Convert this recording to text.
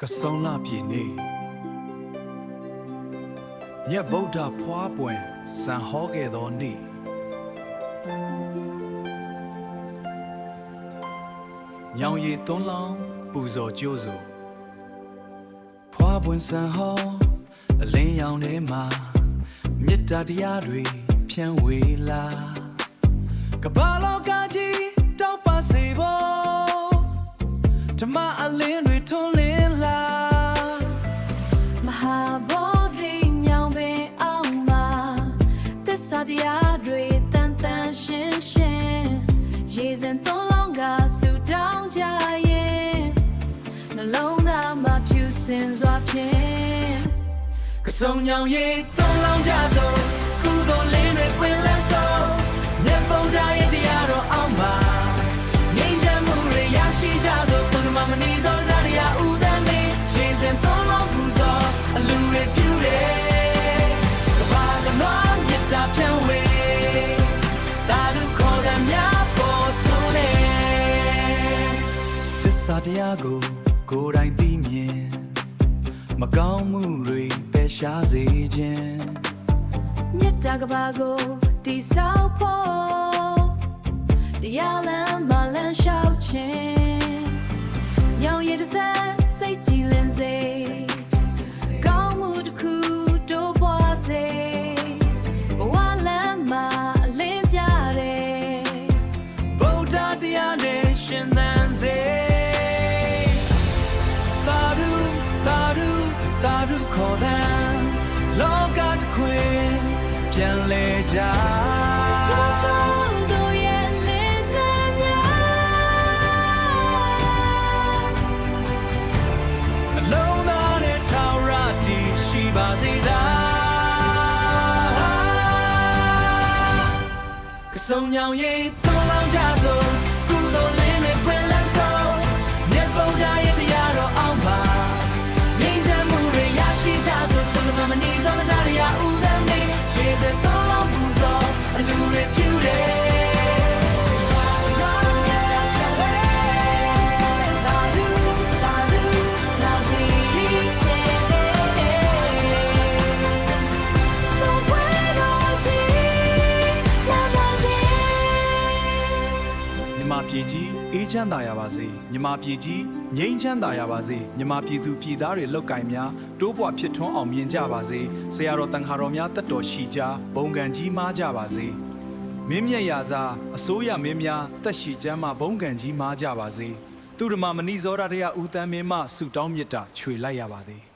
ကဆုံလပြည်နေမြတ်ဗုဒ္ဓဖွားပွင့်စံဟောခဲ့သောနေ့ညောင်ရည်သွန်းလောင်းပူဇော်ကြိုးစို့ဖွားပွင့်စံဟောအလင်းရောင်ထဲမှာမေတ္တာတရားတွေဖြန့်ဝေလာကမ္ဘာလောကကြီးတောက်ပါစေဖို့ဓမ္မအလင်းတွေထွန်းလင်းလာမဟာဗောဓိညောင်ပင်အောင်မှာသစ္စာတရားတွေတန်တန်ရှင်းရှင်းရေစံသွန်းလောင်းကဆူတောင်းကြရဲ့နှလုံးသားမှာဖြူစင်စွာဖြင့်ကဆုံညောင်ရည်သွန်းလောင်းကြစို့ကုသိုလ်လင်းတွေပွင့်လန်းစို့မြတ်ဗုဒ္ဓရဲ့တရားတော်အောင်မှာငြိမ်းချမ်းမှုတွေရရှိကြစို့ဘုရားမဏီသောတရားဥဒ္ဒမေရေစင်သွန်းလောင်းပူဇော်အလူတွေပြူတယ်ကဘာကနွားမြတ်တာဖြန့်ဝေတာလူခေါ်တဲ့မြတ်ပေါ်ထုံးတယ်သစ္စာတရားကိုယ်တိုင်သိမြင်မကောင်းမှုတွေပယ်ရှားစေခြင်းမြတ်တာကဘာကိုတိဆောက်ဖို့တရားလမ်းမလန်းလျှောက်ခြင်းညောင်ရည်တစ်စက်စိတ်ကြည်လင်စေကောင်းမှုတစ်ခုတိုးပွားစေဘဝလမ်းမှာအလင်းပြတယ်ဗုဒ္ဓတရားနဲ့ရှင်သန်စေသာဓုခေါ်တဲ့လောကတစ်ခွင်ပြန်လဲကြအလုံးသားနဲ့ထာဝရတည်ရှိပါစေသာကဆုံညောင်ရည်သွန်းလောင်းကြစို့ကုသိုလ်လင်းတွေပွင့်လန်းစို့မြတ်ဗုဒ္ဓရဲ့တရားတော်အောင်ပါမနီသောတရားဥဒ္ဒမေရေစံသွန်းလောင်းပူဇော်အလူတွေပြူတယ်မြန်မာပြည်ကြီးအေးချမ်းသာရပါစေမြန်မာပြည်ကြီးငြိမ်းချမ်းသာရပါစေမြန်မာပြည်သူပြည်သားတွေလောက်ကင်များတိုးပွားဖြစ်ထွန်းအောင်မြင်ကြပါစေဆရာတော်တန်ခါတော်များတက်တော်ရှိကြဘုံကံကြီးမားကြပါစေမင်းမြတ်ရာဇာအစိုးရမင်းများတက်ရှိချမ်းမှဘုံကံကြီးမားကြပါစေသူဓမ္မမဏိဇောရတရားဦးတန်းမင်းမှဆုတောင်းမြတ်တာခြွေလိုက်ရပါသည်